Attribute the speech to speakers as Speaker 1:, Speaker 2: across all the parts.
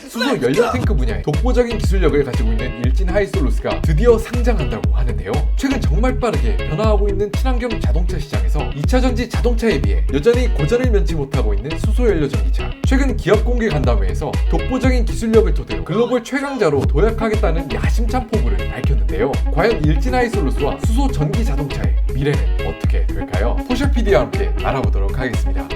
Speaker 1: 수소 연료 탱크 분야에 독보적인 기술력을 가지고 있는 일진 하이솔루스가 드디어 상장한다고 하는데요. 최근 정말 빠르게 변화하고 있는 친환경 자동차 시장에서 2차 전지 자동차에 비해 여전히 고전을 면치 못하고 있는 수소 연료 전기차. 최근 기업 공개 간담회에서 독보적인 기술력을 토대로 글로벌 최강자로 도약하겠다는 야심찬 포부를 밝혔는데요. 과연 일진 하이솔루스와 수소 전기 자동차의 미래는 어떻게 될까요? 포셜PD와 함께 알아보도록 하겠습니다.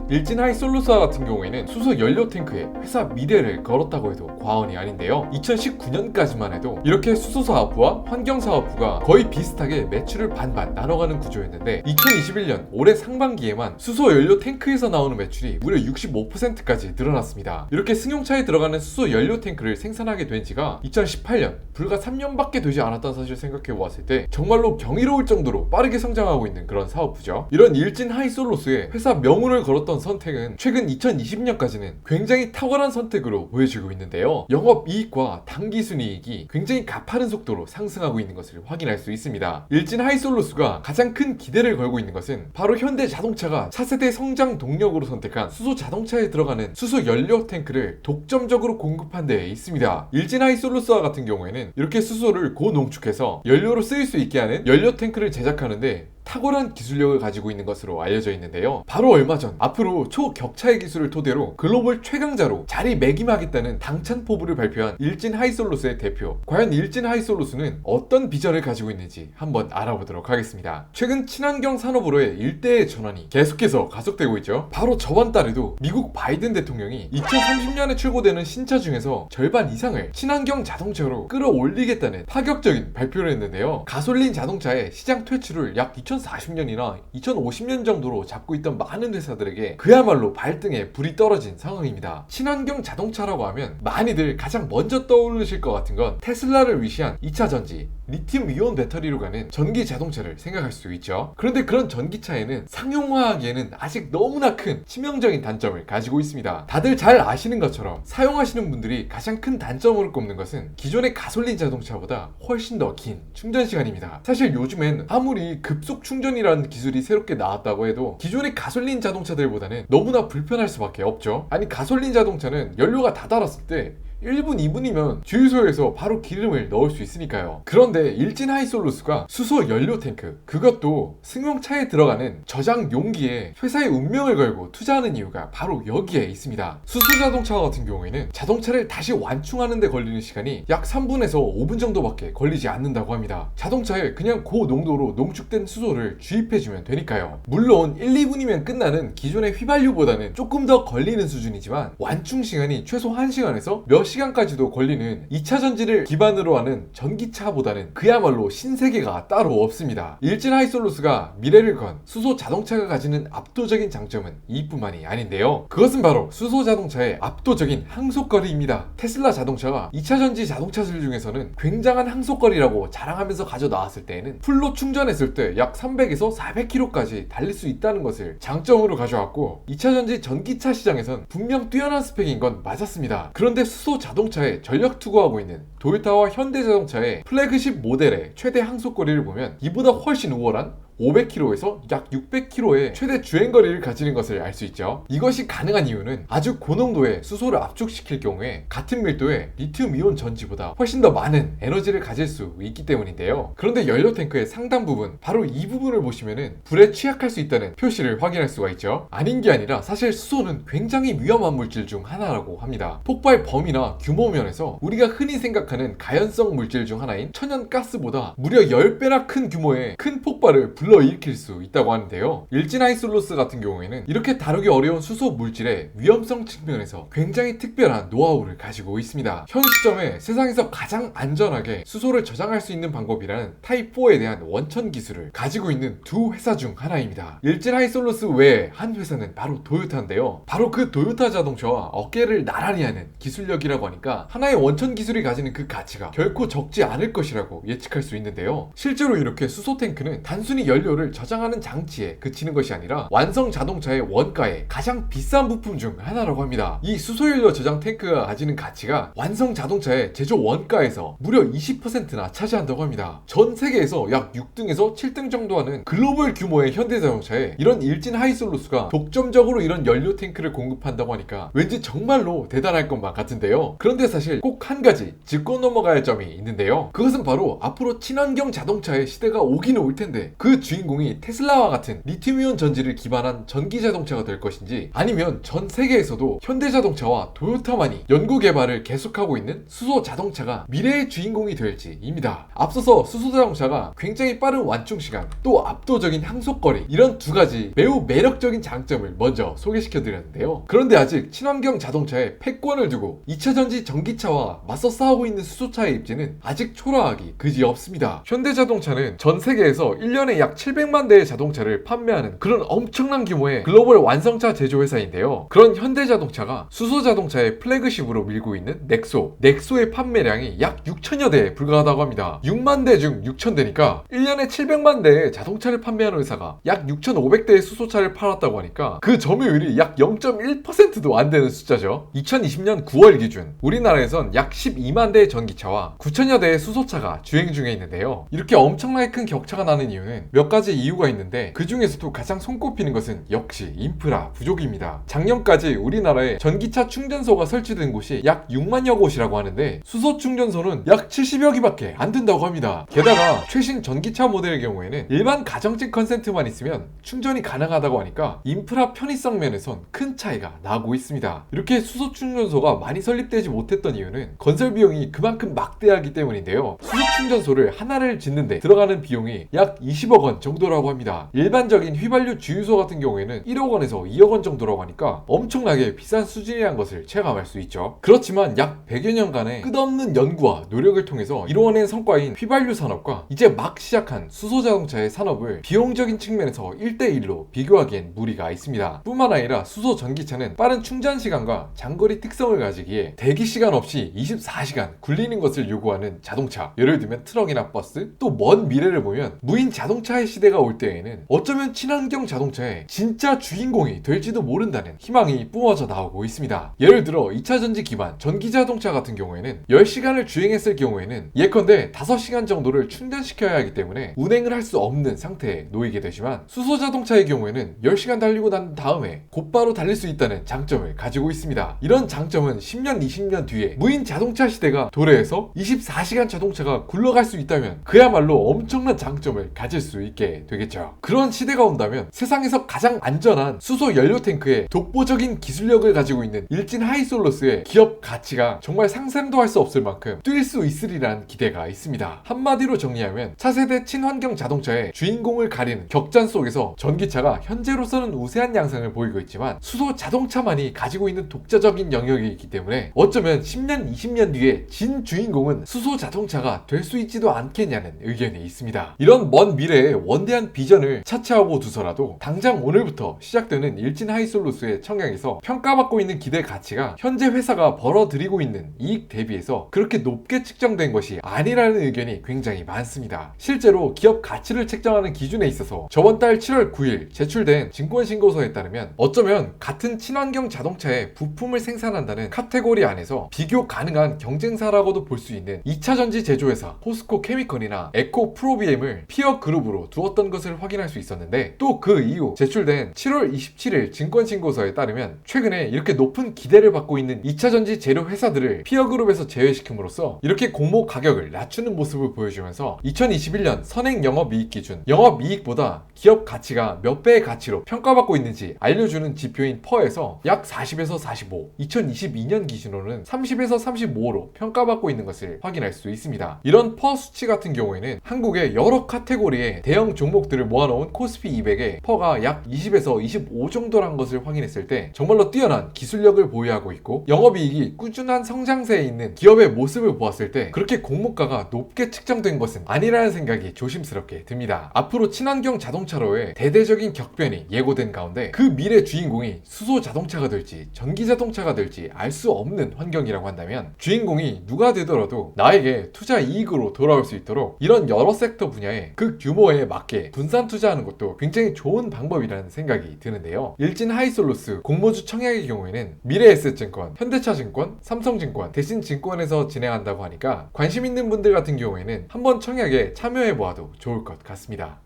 Speaker 1: 일진 하이솔루스와 같은 경우에는 수소 연료 탱크에 회사 미래를 걸었다고 해도 과언이 아닌데요. 2019년까지만 해도 이렇게 수소 사업부와 환경 사업부가 거의 비슷하게 매출을 반반 나눠가는 구조였는데 2021년 올해 상반기에만 수소 연료 탱크에서 나오는 매출이 무려 65%까지 늘어났습니다. 이렇게 승용차에 들어가는 수소 연료 탱크를 생산하게 된 지가 2018년 불과 3년밖에 되지 않았다는 사실을 생각해 보았을 때 정말로 경이로울 정도로 빠르게 성장하고 있는 그런 사업부죠. 이런 일진 하이솔루스의 회사 명운을 걸었던 선택은 최근 2020년까지는 굉장히 탁월한 선택으로 보여지고 있는데요. 영업이익과 당기순이익이 굉장히 가파른 속도로 상승하고 있는 것을 확인할 수 있습니다. 일진 하이솔루스가 가장 큰 기대를 걸고 있는 것은 바로 현대자동차가 차세대 성장 동력으로 선택한 수소 자동차에 들어가는 수소 연료 탱크를 독점적으로 공급한 데에 있습니다. 일진 하이솔루스와 같은 경우에는 이렇게 수소를 고농축해서 연료로 쓰일 수 있게 하는 연료 탱크를 제작하는데 탁월한 기술력을 가지고 있는 것으로 알려져 있는데요. 바로 얼마 전 앞으로 초격차의 기술을 토대로 글로벌 최강자로 자리매김하겠다는 당찬 포부를 발표한 일진 하이솔루스의 대표. 과연 일진 하이솔루스는 어떤 비전을 가지고 있는지 한번 알아보도록 하겠습니다. 최근 친환경 산업으로의 일대의 전환이 계속해서 가속되고 있죠. 바로 저번 달에도 미국 바이든 대통령이 2030년에 출고되는 신차 중에서 절반 이상을 친환경 자동차로 끌어올리겠다는 파격적인 발표를 했는데요. 가솔린 자동차의 시장 퇴출을 약 2040년이나 2050년 정도로 잡고 있던 많은 회사들에게 그야말로 발등에 불이 떨어진 상황입니다. 친환경 자동차라고 하면 많이들 가장 먼저 떠오르실 것 같은 건 테슬라를 위시한 2차 전지, 리튬 이온 배터리로 가는 전기 자동차를 생각할 수 있죠. 그런데 그런 전기차에는 상용화하기에는 아직 너무나 큰 치명적인 단점을 가지고 있습니다. 다들 잘 아시는 것처럼 사용하시는 분들이 가장 큰 단점으로 꼽는 것은 기존의 가솔린 자동차보다 훨씬 더 긴 충전 시간입니다. 사실 요즘엔 아무리 급속 충전이라는 기술이 새롭게 나왔다고 해도 기존의 가솔린 자동차들보다는 너무나 불편할 수밖에 없죠. 아니 가솔린 자동차는 연료가 다 닳았을 때 1분, 2분이면 주유소에서 바로 기름을 넣을 수 있으니까요. 그런데 일진 하이솔루스가 수소 연료 탱크, 그것도 승용차에 들어가는 저장 용기에 회사의 운명을 걸고 투자하는 이유가 바로 여기에 있습니다. 수소 자동차 같은 경우에는 자동차를 다시 완충하는 데 걸리는 시간이 약 3분에서 5분 정도밖에 걸리지 않는다고 합니다. 자동차에 그냥 고농도로 농축된 수소를 주입해주면 되니까요. 물론 1, 2분이면 끝나는 기존의 휘발유보다는 조금 더 걸리는 수준이지만 완충 시간이 최소 1시간에서 몇 시간까지도 걸리는 2차 전지를 기반으로 하는 전기차보다는 그야말로 신세계가 따로 없습니다. 일진 하이솔루스가 미래를 건 수소 자동차가 가지는 압도적인 장점은 이뿐만이 아닌데요. 그것은 바로 수소 자동차의 압도적인 항속거리입니다. 테슬라 자동차가 2차 전지 자동차들 중에서는 굉장한 항속거리라고 자랑하면서 가져 나왔을 때에는 풀로 충전했을 때 약 300에서 400km까지 달릴 수 있다는 것을 장점으로 가져왔고 2차 전지 전기차 시장에선 분명 뛰어난 스펙인 건 맞았습니다. 그런데 수소 자동차에 전력 투구하고 있는 도요타와 현대자동차의 플래그십 모델의 최대 항속거리를 보면 이보다 훨씬 우월한 500km에서 약 600km의 최대 주행거리를 가지는 것을 알 수 있죠. 이것이 가능한 이유는 아주 고농도의 수소를 압축시킬 경우에 같은 밀도의 리튬이온 전지보다 훨씬 더 많은 에너지를 가질 수 있기 때문인데요. 그런데 연료 탱크의 상당 부분, 바로 이 부분을 보시면은 불에 취약할 수 있다는 표시를 확인할 수가 있죠. 아닌 게 아니라 사실 수소는 굉장히 위험한 물질 중 하나라고 합니다. 폭발 범위나 규모 면에서 우리가 흔히 생각하는 가연성 물질 중 하나인 천연가스보다 무려 10배나 큰 규모의 큰 폭발을 불러일으킬 수 있다고 하는데요. 일진 하이솔루스 같은 경우에는 이렇게 다루기 어려운 수소 물질의 위험성 측면에서 굉장히 특별한 노하우를 가지고 있습니다. 현 시점에 세상에서 가장 안전하게 수소를 저장할 수 있는 방법이라는 타입4에 대한 원천 기술을 가지고 있는 두 회사 중 하나입니다. 일진 하이솔루스 외에 한 회사는 바로 도요타인데요. 바로 그 도요타 자동차와 어깨를 나란히 하는 기술력이라고 하니까 하나의 원천 기술이 가지는 그 가치가 결코 적지 않을 것이라고 예측할 수 있는데요. 실제로 이렇게 수소 탱크는 단순히 연료를 저장하는 장치에 그치는 것이 아니라 완성 자동차의 원가의 가장 비싼 부품 중 하나라고 합니다. 이 수소연료 저장 탱크가 가지는 가치가 완성 자동차의 제조 원가에서 무려 20%나 차지한다고 합니다. 전 세계에서 약 6등에서 7등 정도 하는 글로벌 규모의 현대자동차에 이런 일진 하이솔루스가 독점적으로 이런 연료 탱크를 공급한다고 하니까 왠지 정말로 대단할 것만 같은데요. 그런데 사실 꼭 한 가지 짚고 넘어가야 할 점이 있는데요. 그것은 바로 앞으로 친환경 자동차의 시대가 오기는 올 텐데 그 주인공이 테슬라와 같은 리튬이온 전지를 기반한 전기 자동차가 될 것인지, 아니면 전 세계에서도 현대자동차와 토요타만이 연구 개발을 계속하고 있는 수소 자동차가 미래의 주인공이 될지입니다. 앞서서 수소 자동차가 굉장히 빠른 완충 시간, 또 압도적인 항속거리, 이런 두 가지 매우 매력적인 장점을 먼저 소개시켜 드렸는데요. 그런데 아직 친환경 자동차에 패권을 두고 2차 전지 전기차와 맞서 싸우고 있는 수소차의 입지는 아직 초라하기 그지없습니다. 현대자동차는 전 세계에서 1년에 약 700만 대의 자동차를 판매하는 그런 엄청난 규모의 글로벌 완성차 제조 회사인데요. 그런 현대자동차가 수소자동차의 플래그십으로 밀고 있는 넥소의 판매량이 약 6천여 대에 불과하다고 합니다. 6만 대 중 6천 대니까 1년에 700만 대의 자동차를 판매하는 회사가 약 6,500대의 수소차를 팔았다고 하니까 그 점유율이 약 0.1%도 안 되는 숫자죠. 2020년 9월 기준 우리나라에선 약 12만 대의 전기차와 9천여 대의 수소차가 주행 중에 있는데요. 이렇게 엄청나게 큰 격차가 나는 이유는 몇 가지 이유가 있는데, 그 중에서도 가장 손꼽히는 것은 역시 인프라 부족입니다. 작년까지 우리나라에 전기차 충전소가 설치된 곳이 약 6만여 곳이라고 하는데 수소 충전소는 약 70여 기밖에 안 된다고 합니다. 게다가 최신 전기차 모델의 경우에는 일반 가정집 컨센트만 있으면 충전이 가능하다고 하니까 인프라 편의성 면에선 큰 차이가 나고 있습니다. 이렇게 수소 충전소가 많이 설립되지 못했던 이유는 건설 비용이 그만큼 막대하기 때문인데요. 수소 충전소를 하나를 짓는데 들어가는 비용이 약 20억 원 정도라고 합니다. 일반적인 휘발유 주유소 같은 경우에는 1억 원에서 2억 원 정도라고 하니까 엄청나게 비싼 수준이라는 것을 체감할 수 있죠. 그렇지만 약 100여 년간의 끝없는 연구와 노력을 통해서 이루어낸 성과인 휘발유 산업과 이제 막 시작한 수소 자동차의 산업을 비용적인 측면에서 1대1로 비교하기엔 무리가 있습니다. 뿐만 아니라 수소 전기차는 빠른 충전 시간과 장거리 특성을 가지기에 대기 시간 없이 24시간 굴리는 것을 요구하는 자동차, 예를 들면 트럭이나 버스, 또 먼 미래를 보면 무인 자동차의 시대가 올 때에는 어쩌면 친환경 자동차의 진짜 주인공이 될지도 모른다는 희망이 뿜어져 나오고 있습니다. 예를 들어 2차 전지 기반 전기 자동차 같은 경우에는 10시간을 주행했을 경우에는 예컨대 5시간 정도를 충전시켜야 하기 때문에 운행을 할 수 없는 상태에 놓이게 되지만, 수소 자동차의 경우에는 10시간 달리고 난 다음에 곧바로 달릴 수 있다는 장점을 가지고 있습니다. 이런 장점은 10년, 20년 뒤에 무인 자동차 시대가 도래해서 24시간 자동차가 굴러갈 수 있다면 그야말로 엄청난 장점을 가질 수 있게 되겠죠. 그런 시대가 온다면 세상에서 가장 안전한 수소 연료 탱크에 독보적인 기술력을 가지고 있는 일진 하이솔루스의 기업 가치가 정말 상상도 할 수 없을 만큼 뛸 수 있으리란 기대가 있습니다. 한마디로 정리하면 차세대 친환경 자동차의 주인공을 가리는 격전 속에서 전기차가 현재로서는 우세한 양상을 보이고 있지만 수소 자동차만이 가지고 있는 독자적인 영역이 있기 때문에 어쩌면 10년, 20년 뒤에 진 주인공은 수소 자동차가 될 수 있지도 않겠냐는 의견이 있습니다. 이런 먼 미래의 원대한 비전을 차치하고 두서라도 당장 오늘부터 시작되는 일진 하이솔루스의 청약에서 평가받고 있는 기대 가치가 현재 회사가 벌어들이고 있는 이익 대비해서 그렇게 높게 측정된 것이 아니라는 의견이 굉장히 많습니다. 실제로 기업 가치를 책정하는 기준에 있어서 저번 달 7월 9일 제출된 증권신고서에 따르면 어쩌면 같은 친환경 자동차의 부품을 생산한다는 카테고리 안에서 비교 가능한 경쟁사라고도 볼 수 있는 2차 전지 제조회사 포스코 케미컬이나 에코 프로비엠을 피어 그룹으로 두었던 것을 확인할 수 있었는데, 또 그 이후 제출된 7월 27일 증권신고서에 따르면 최근에 이렇게 높은 기대를 받고 있는 2차 전지 재료 회사들을 피어 그룹에서 제외시킴으로써 이렇게 공모 가격을 낮추는 모습을 보여주면서 2021년 선행 영업이익 기준, 영업이익보다 기업 가치가 몇 배의 가치로 평가받고 있는지 알려주는 지표인 퍼에서 약 40에서 45, 2022년 기준으로는 30에서 35로 평가받고 있는 것을 확인할 수 있습니다. 이런 퍼 수치 같은 경우에는 한국의 여러 카테고리의 대형 종목들을 모아놓은 코스피 200의 퍼가 약 20에서 25 정도란 것을 확인했을 때 정말로 뛰어난 기술력을 보유하고 있고, 영업이익이 꾸준한 성장세에 있는 기업의 모습을 보았을 때 그렇게 공모가가 높게 측정된 것은 아니라는 생각이 조심스럽게 듭니다. 앞으로 친환경 자동차로의 대대적인 격변이 예고된 가운데 그 미래 주인공이 수소 자동차가 될지 전기 자동차가 될지 알 수 없는 환경이라고 한다면, 주인공이 누가 되더라도 나에게 투자 이익으로 돌아올 수 있도록 이런 여러 섹터 분야에 그 규모의 거에 맞게 분산 투자하는 것도 굉장히 좋은 방법이라는 생각이 드는데요. 일진 하이솔루스 공모주 청약의 경우에는 미래에셋증권, 현대차증권, 삼성증권, 대신증권에서 진행한다고 하니까 관심 있는 분들 같은 경우에는 한번 청약에 참여해 보아도 좋을 것 같습니다.